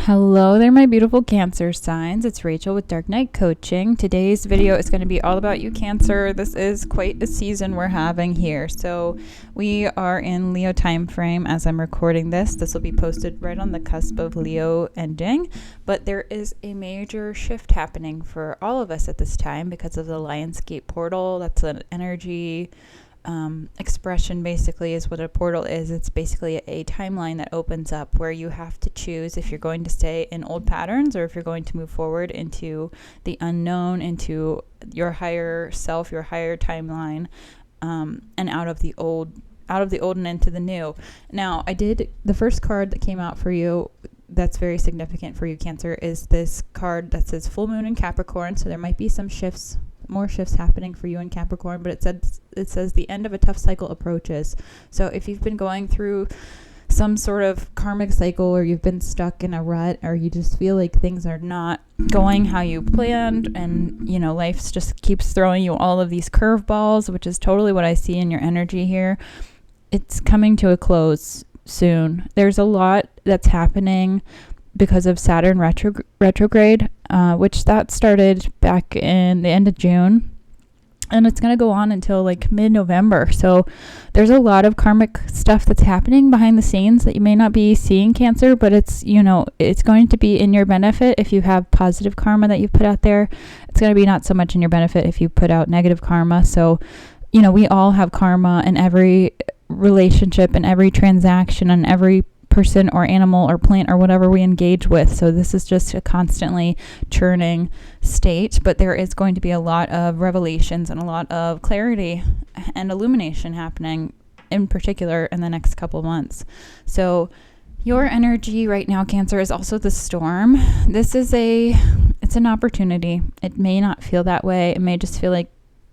Hello there, my beautiful Cancer signs. It's Rachel with Dark Knight Coaching. Today's video is going to be all about you, Cancer. This is quite a season we're having here. So we are in Leo time frame as I'm recording this. This will be posted right on the cusp of Leo ending. But there is a major shift happening for all of us at this time because of the Lionsgate portal. That's an energy expression, basically, is what a portal is. It's basically a timeline that opens up where you have to choose if you're going to stay in old patterns or if you're going to move forward into the unknown, into your higher self, your higher timeline, and out of the old and into the new. Now, the first card that came out for you that's very significant for you, Cancer, is this card that says full moon in Capricorn. So there might be some more shifts happening for you in Capricorn, but it says the end of a tough cycle approaches. So if you've been going through some sort of karmic cycle, or you've been stuck in a rut, or you just feel like things are not going how you planned, and life just keeps throwing you all of these curveballs, which is totally what I see in your energy here, it's coming to a close soon. There's a lot that's happening because of Saturn retrograde, which that started back in the end of June, and it's going to go on until like mid-November. So there's a lot of karmic stuff that's happening behind the scenes that you may not be seeing, Cancer, but it's going to be in your benefit if you have positive karma that you've put out there. It's going to be not so much in your benefit if you put out negative karma. So we all have karma in every relationship and every transaction and every person or animal or plant or whatever we engage with. So this is just a constantly churning state, but there is going to be a lot of revelations and a lot of clarity and illumination happening, in particular in the next couple of months. So your energy right now, Cancer, is also the storm. It's an opportunity. It may not feel that way. It may just feel like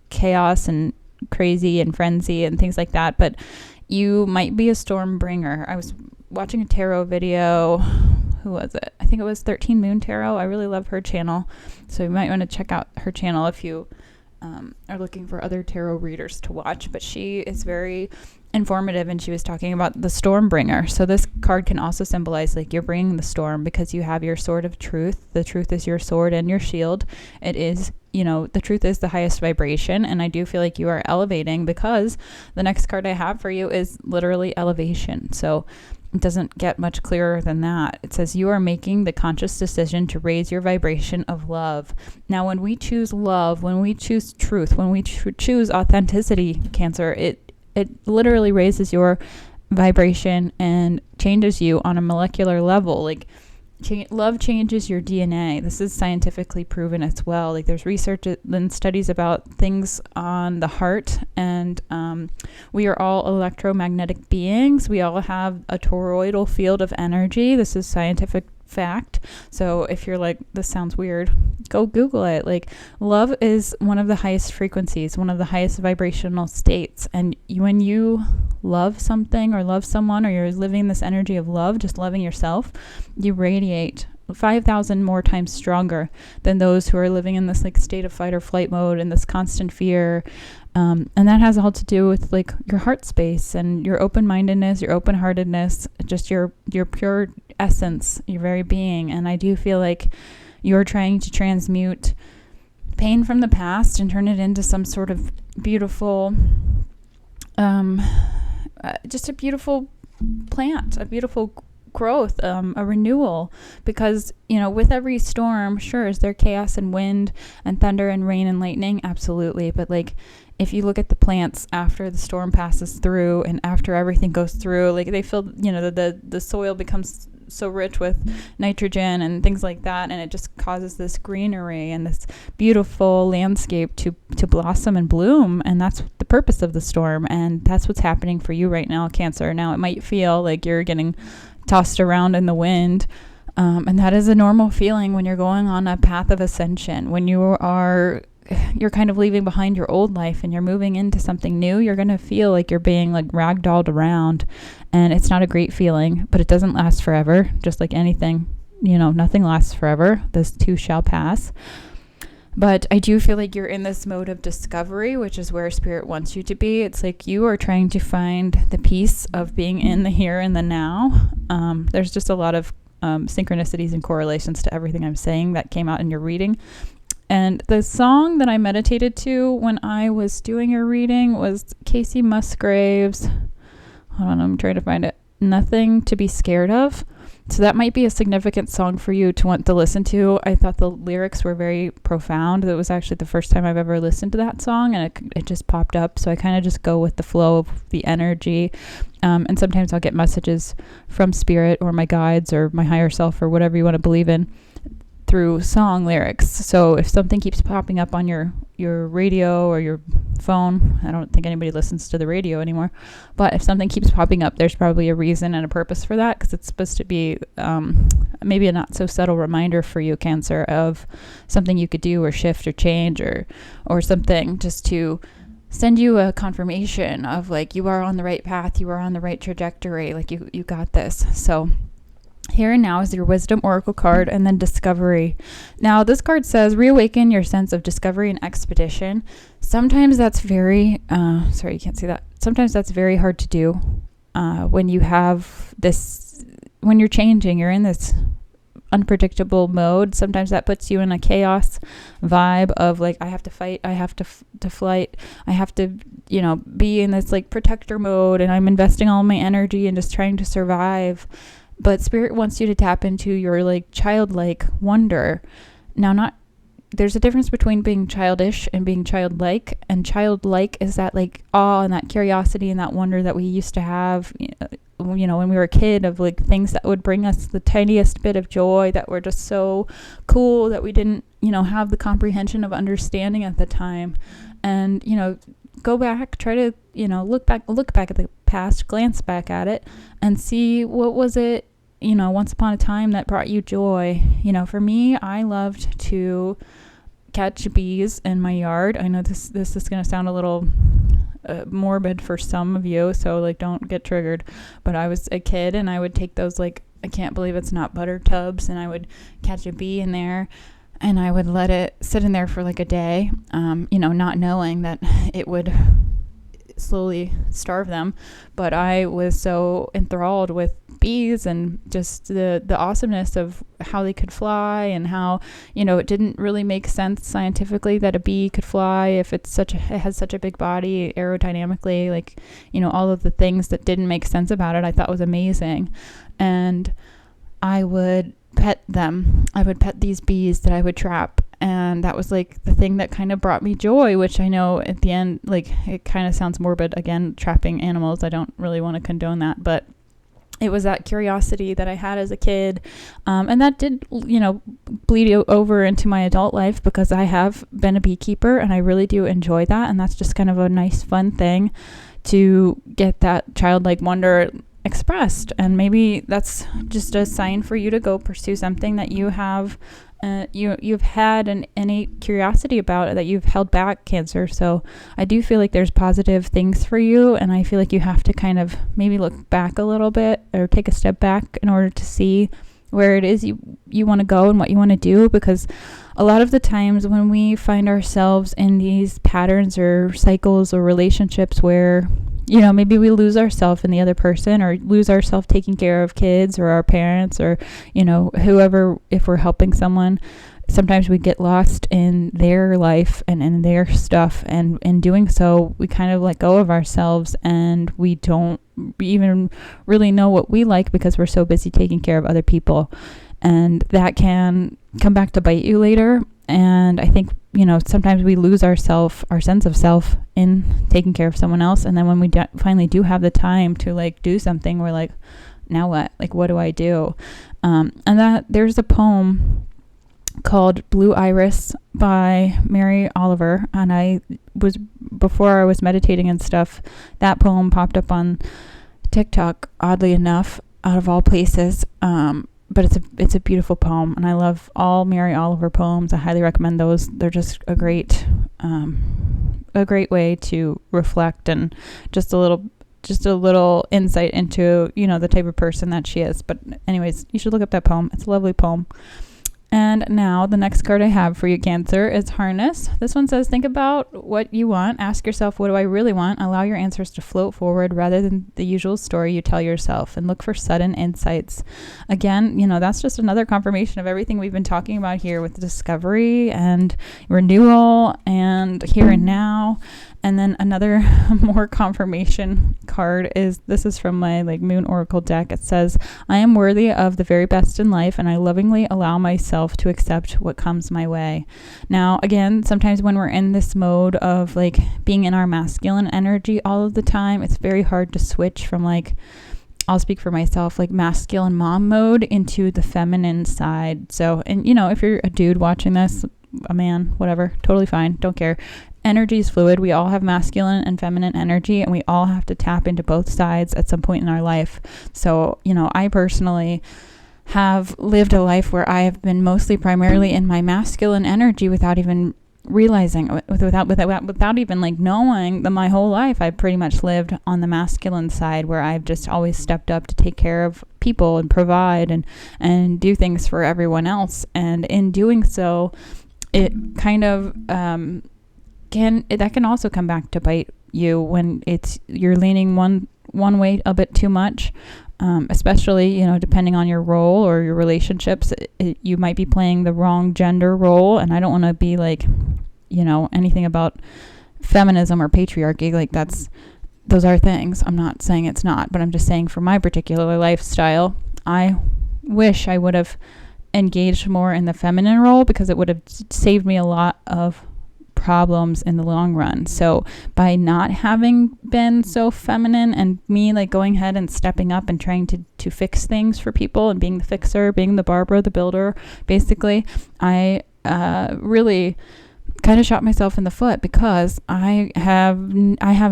chaos and crazy and frenzy and things like that, but you might be a storm bringer. I was watching a tarot video. Who was it? I think it was 13 Moon Tarot. I really love her channel, so you might want to check out her channel if you are looking for other tarot readers to watch. But she is very informative, and she was talking about the storm bringer. So this card can also symbolize like you're bringing the storm because you have your sword of truth. The truth is your sword and your shield. It is the truth is the highest vibration, and I do feel like you are elevating, because the next card I have for you is literally elevation. So it doesn't get much clearer than that. It says you are making the conscious decision to raise your vibration of love. Now, when we choose love, when we choose truth, when we choose authenticity, Cancer, it literally raises your vibration and changes you on a molecular level. Like, love changes your DNA. This is scientifically proven as well. Like, there's research and studies about things on the heart, and we are all electromagnetic beings. We all have a toroidal field of energy. This is scientific fact. So if you're like, this sounds weird, go Google it. Like, love is one of the highest frequencies, one of the highest vibrational states. And when you love something or love someone, or you're living this energy of love, just loving yourself, you radiate 5,000 more times stronger than those who are living in this like state of fight or flight mode and this constant fear. And that has all to do with like your heart space and your open-mindedness, your open-heartedness, just your pure essence, your very being. And I do feel like you're trying to transmute pain from the past and turn it into some sort of beautiful, just a beautiful plant, a beautiful growth, a renewal, because with every storm, sure, is there chaos and wind and thunder and rain and lightning? Absolutely. But like, if you look at the plants after the storm passes through and after everything goes through, like, they feel the soil becomes so rich with nitrogen and things like that, and it just causes this greenery and this beautiful landscape to blossom and bloom. And that's the purpose of the storm, and that's what's happening for you right now, Cancer. Now, it might feel like you're getting tossed around in the wind, and that is a normal feeling when you're going on a path of ascension. When you're kind of leaving behind your old life and you're moving into something new, you're going to feel like you're being like ragdolled around, and it's not a great feeling, but it doesn't last forever. Just like anything, nothing lasts forever. This too shall pass. But I do feel like you're in this mode of discovery, which is where Spirit wants you to be. It's like you are trying to find the peace of being in the here and the now. There's just a lot of synchronicities and correlations to everything I'm saying that came out in your reading. And the song that I meditated to when I was doing your reading was Casey Musgrave's, hold on, I'm trying to find it, Nothing to Be Scared Of. So that might be a significant song for you to want to listen to. I thought the lyrics were very profound. That was actually the first time I've ever listened to that song, and it just popped up. So I kind of just go with the flow of the energy. And sometimes I'll get messages from spirit or my guides or my higher self or whatever you want to believe in through song lyrics. So if something keeps popping up on your radio or your phone, I don't think anybody listens to the radio anymore, but if something keeps popping up, there's probably a reason and a purpose for that, because it's supposed to be maybe a not so subtle reminder for you, Cancer, of something you could do or shift or change or something, just to send you a confirmation of like, you are on the right path, you are on the right trajectory, like you got this. So here and now is your Wisdom Oracle card, and then Discovery. Now, this card says, reawaken your sense of discovery and expedition. Sometimes that's very, sorry, you can't see that. Sometimes that's very hard to do when you have this, when you're changing, you're in this unpredictable mode. Sometimes that puts you in a chaos vibe of like, I have to fight, I have to flight, I have to, be in this like protector mode, and I'm investing all my energy and just trying to survive. But Spirit wants you to tap into your like childlike wonder. Now, there's a difference between being childish and being childlike. And childlike is that like awe and that curiosity and that wonder that we used to have, when we were a kid, of like things that would bring us the tiniest bit of joy, that were just so cool that we didn't, have the comprehension of understanding at the time. And, go back, try to, look back at the past, glance back at it and see what was it, once upon a time that brought you joy. For me, I loved to catch bees in my yard. I know this is going to sound a little morbid for some of you, so like don't get triggered, but I was a kid and I would take those like, I can't believe it's not butter tubs, and I would catch a bee in there and I would let it sit in there for like a day, not knowing that it would slowly starve them. But I was so enthralled with bees and just the awesomeness of how they could fly, and how, it didn't really make sense scientifically that a bee could fly if it has such a big body aerodynamically, like, all of the things that didn't make sense about it, I thought was amazing. And I would pet them. I would pet these bees that I would trap. And that was like the thing that kind of brought me joy, which I know at the end, like, it kind of sounds morbid, again, trapping animals. I don't really want to condone that, but it was that curiosity that I had as a kid. And that did, bleed over into my adult life, because I have been a beekeeper and I really do enjoy that. And that's just kind of a nice, fun thing to get that childlike wonder expressed. And maybe that's just a sign for you to go pursue something that you have you've had an innate curiosity about, that you've held back, Cancer. So I do feel like there's positive things for you, and I feel like you have to kind of maybe look back a little bit, or take a step back, in order to see where it is you want to go and what you want to do. Because a lot of the times when we find ourselves in these patterns or cycles or relationships where, maybe we lose ourselves in the other person, or lose ourselves taking care of kids or our parents, or, whoever, if we're helping someone, sometimes we get lost in their life and in their stuff. And in doing so, we kind of let go of ourselves, and we don't even really know what we like, because we're so busy taking care of other people. And that can come back to bite you later. And I think, sometimes we lose our sense of self in taking care of someone else. And then when we finally do have the time to like do something, we're like, now what? Like, what do I do? And that there's a poem called Blue Iris by Mary Oliver. And before I was meditating and stuff, that poem popped up on TikTok, oddly enough, out of all places. But it's a beautiful poem, and I love all Mary Oliver poems. I highly recommend those. They're just a great way to reflect, and just a little insight into, the type of person that she is. But anyways, you should look up that poem. It's a lovely poem. And now the next card I have for you, Cancer, is Harness. This one says, think about what you want. Ask yourself, what do I really want? Allow your answers to float forward rather than the usual story you tell yourself, and look for sudden insights. Again, that's just another confirmation of everything we've been talking about here with discovery and renewal and here and now. And then another more confirmation card this is from my Moon Oracle deck. It says, I am worthy of the very best in life, and I lovingly allow myself to accept what comes my way. Now, again, sometimes when we're in this mode of being in our masculine energy all of the time, it's very hard to switch from I'll speak for myself, masculine mom mode into the feminine side. So, and if you're a dude watching this, a man, whatever, totally fine, don't care. Energy is fluid. We all have masculine and feminine energy, and we all have to tap into both sides at some point in our life. So, I personally have lived a life where I have been mostly primarily in my masculine energy without even realizing, without even knowing that my whole life I've pretty much lived on the masculine side, where I've just always stepped up to take care of people and provide and do things for everyone else. And in doing so, it kind of that can also come back to bite you when you're leaning one way a bit too much, especially depending on your role or your relationships. You might be playing the wrong gender role, and I don't want to be anything about feminism or patriarchy. Those are things. I'm not saying it's not, but I'm just saying for my particular lifestyle, I wish I would have engaged more in the feminine role, because it would have saved me a lot of problems in the long run. So by not having been so feminine, and me going ahead and stepping up and trying to fix things for people and being the fixer, being the Barbara, the builder, basically, I really kind of shot myself in the foot, because I have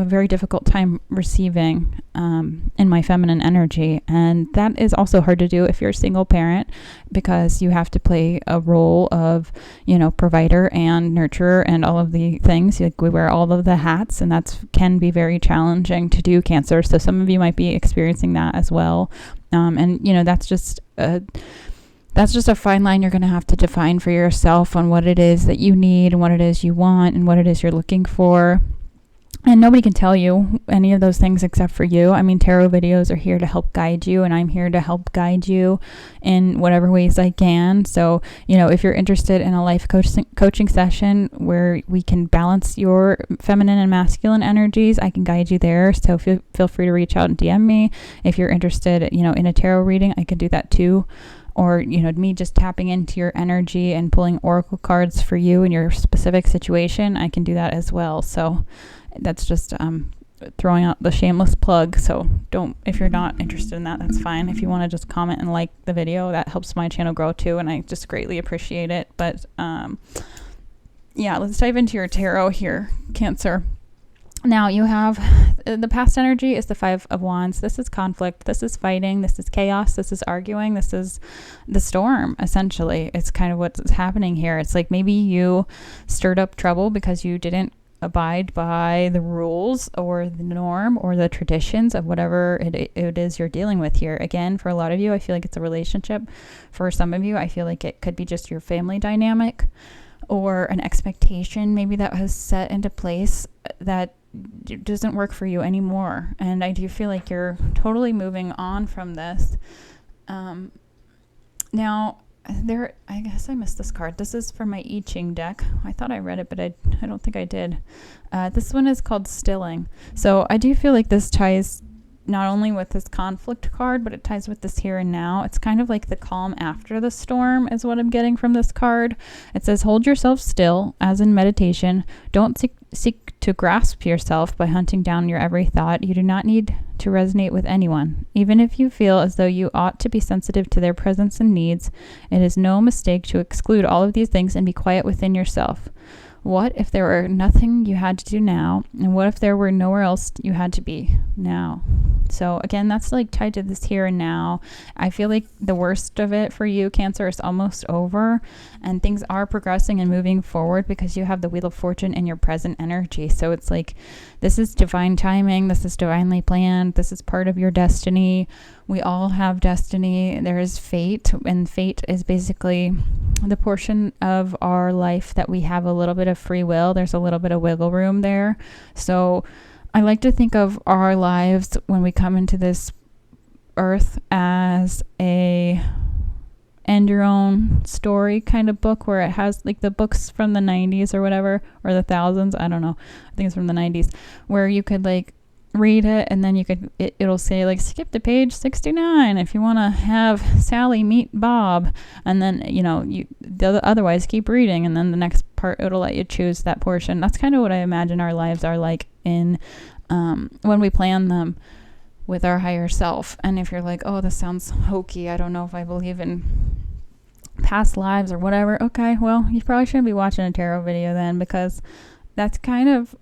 a very difficult time receiving in my feminine energy. And that is also hard to do if you're a single parent, because you have to play a role of provider and nurturer and all of the things. We wear all of the hats, and that can be very challenging to do, Cancer. So some of you might be experiencing that as well, and that's just a fine line you're going to have to define for yourself on what it is that you need and what it is you want and what it is you're looking for. And nobody can tell you any of those things except for you. I mean, tarot videos are here to help guide you, and I'm here to help guide you in whatever ways I can. So, if you're interested in a life coaching session where we can balance your feminine and masculine energies, I can guide you there. So feel free to reach out and DM me. If you're interested, in a tarot reading, I can do that too. Or, me just tapping into your energy and pulling oracle cards for you in your specific situation, I can do that as well. So that's just throwing out the shameless plug. So if you're not interested in that, that's fine. If you want to just comment and like the video, that helps my channel grow too, and I just greatly appreciate it. But yeah, let's dive into your tarot here, Cancer. Now you have the past energy is the 5 of Wands. This is conflict. This is fighting. This is chaos. This is arguing. This is the storm, essentially. It's kind of what's happening here. It's maybe you stirred up trouble because you didn't abide by the rules or the norm or the traditions of whatever it is you're dealing with here. Again, for a lot of you, I feel like it's a relationship. For some of you, I feel like it could be just your family dynamic or an expectation maybe that has set into place that doesn't work for you anymore. And I do feel like you're totally moving on from this. Now, I guess I missed this card. This is from my I Ching deck. I thought I read it, but I don't think I did. This one is called Stilling. So I do feel like this ties not only with this conflict card, but it ties with this here and now. It's kind of like the calm after the storm is what I'm getting from this card. It says, hold yourself still, as in meditation. Don't seek to grasp yourself by hunting down your every thought. You do not need to resonate with anyone. Even if you feel as though you ought to be sensitive to their presence and needs, it is no mistake to exclude all of these things and be quiet within yourself. What if there were nothing you had to do now? And what if there were nowhere else you had to be now? So again, that's tied to this here and now. I feel like the worst of it for you, Cancer, is almost over, and things are progressing and moving forward because you have the Wheel of Fortune in your present energy. So it's this is divine timing. This is divinely planned. This is part of your destiny. We all have destiny. There is fate, and fate is basically the portion of our life that we have a little bit of free will. There's a little bit of wiggle room there. So I like to think of our lives when we come into this earth as a end your own story kind of book, where it has like the books from the 90s or whatever, or the thousands, I don't know, I think it's from the 90s, where you could like read it and then you could it'll say like skip to page 69 if you want to have Sally meet Bob, and then you otherwise keep reading, and then the next part it'll let you choose that portion. That's kind of what I imagine our lives are like in when we plan them with our higher self. And if you're like, oh, this sounds hokey, I don't know if I believe in past lives or whatever, okay, well, you probably shouldn't be watching a tarot video then, because that's kind of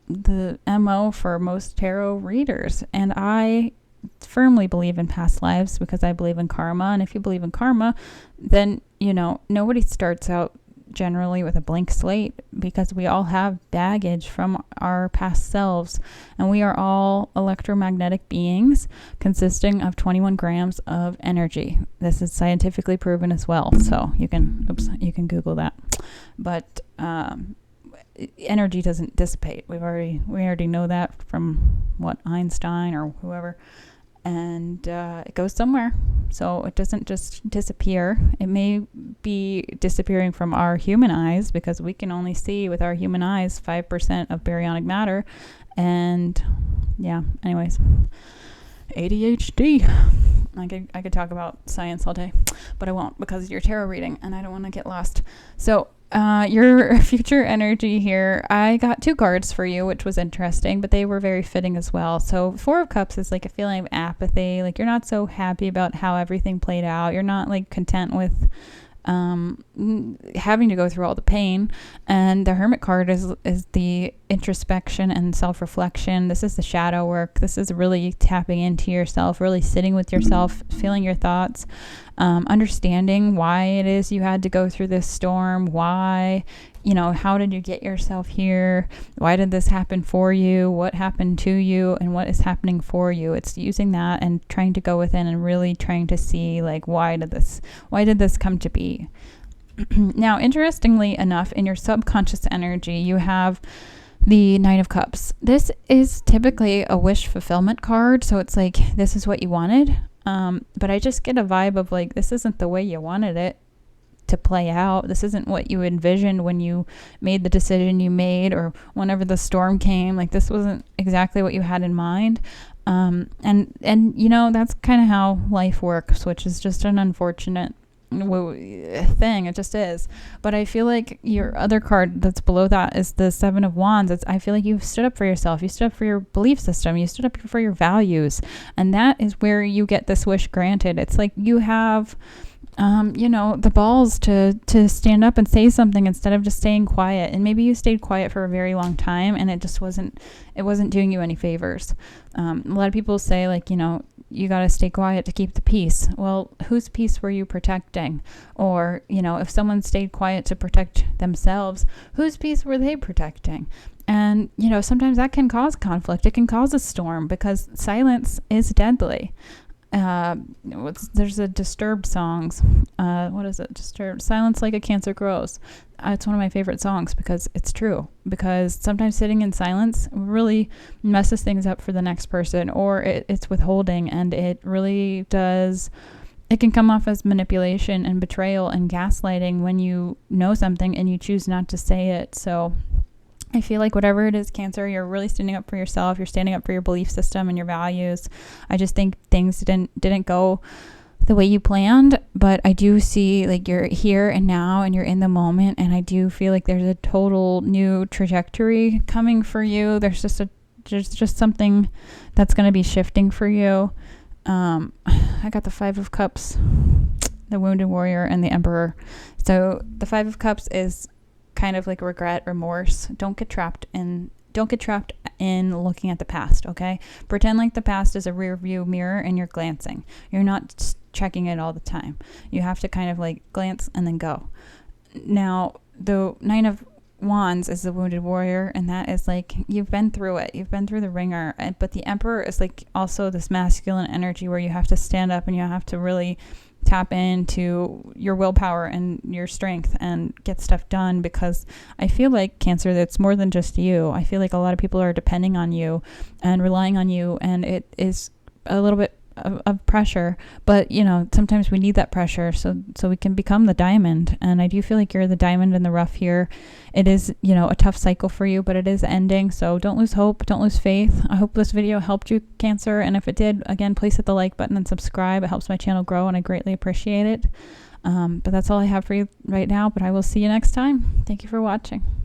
the MO for most tarot readers. And I firmly believe in past lives because I believe in karma. And if you believe in karma, then nobody starts out generally with a blank slate, because we all have baggage from our past selves, and we are all electromagnetic beings consisting of 21 grams of energy. This is scientifically proven as well, so you can Google that. But energy doesn't dissipate. We already know that from Einstein or whoever. And it goes somewhere. So it doesn't just disappear. It may be disappearing from our human eyes, because we can only see with our human eyes 5% of baryonic matter. And yeah, anyways, ADHD. I could talk about science all day, but I won't, because you're tarot reading and I don't want to get lost. So your future energy here, I got 2 cards for you, which was interesting, but they were very fitting as well. So 4 of Cups is like a feeling of apathy, like you're not so happy about how everything played out. You're not like content with having to go through all the pain. And the Hermit card is the introspection and self-reflection. This is the shadow work. This is really tapping into yourself, really sitting with yourself, feeling your thoughts, understanding why it is you had to go through this storm, why, how did you get yourself here? Why did this happen for you? What happened to you, and what is happening for you? It's using that and trying to go within and really trying to see, like, why did this come to be? Now, interestingly enough, in your subconscious energy, you have the Nine of Cups. This is typically a wish fulfillment card. So it's like, this is what you wanted. But I just get a vibe of like, this isn't the way you wanted it to play out. This isn't what you envisioned when you made the decision you made, or whenever the storm came. Like, this wasn't exactly what you had in mind. And that's kind of how life works, which is just an unfortunate thing. It just is. But I feel like your other card that's below that is the Seven of Wands. I feel like you've stood up for yourself. You stood up for your belief system. You stood up for your values. And that is where you get this wish granted. It's like you have the balls to stand up and say something instead of just staying quiet. And maybe you stayed quiet for a very long time, and it wasn't doing you any favors. A lot of people say, like, you got to stay quiet to keep the peace. Well, whose peace were you protecting? Or, if someone stayed quiet to protect themselves, whose peace were they protecting? And, sometimes that can cause conflict. It can cause a storm, because silence is deadly. There's a Disturbed songs. What is it? Disturbed. Silence like a cancer grows. It's one of my favorite songs, because it's true. Because sometimes sitting in silence really messes things up for the next person, or it's withholding, and it really does. It can come off as manipulation and betrayal and gaslighting when you know something and you choose not to say it. So I feel like whatever it is, Cancer, you're really standing up for yourself. You're standing up for your belief system and your values. I just think things didn't go the way you planned, but I do see, like, you're here and now and you're in the moment, and I do feel like there's a total new trajectory coming for you. There's just something that's going to be shifting for you. I got the Five of Cups, the Wounded Warrior, and the Emperor. So the Five of Cups is kind of like regret, remorse. Don't get trapped in looking at the past, okay? Pretend like the past is a rear view mirror and you're glancing. You're not checking it all the time. You have to kind of like glance and then go. Now, the Nine of Wands is the Wounded Warrior, and that is like, you've been through it. You've been through the ringer. But the Emperor is like also this masculine energy where you have to stand up and you have to really tap into your willpower and your strength and get stuff done, because I feel like, Cancer, that's more than just you. I feel like a lot of people are depending on you and relying on you, and it is a little bit of pressure, but sometimes we need that pressure so we can become the diamond. And I do feel like you're the diamond in the rough here. It is a tough cycle for you, but it is ending, so don't lose hope, don't lose faith. I hope this video helped you, Cancer, and if it did, again, please hit the like button and subscribe. It helps my channel grow and I greatly appreciate it. But that's all I have for you right now, but I will see you next time. Thank you for watching.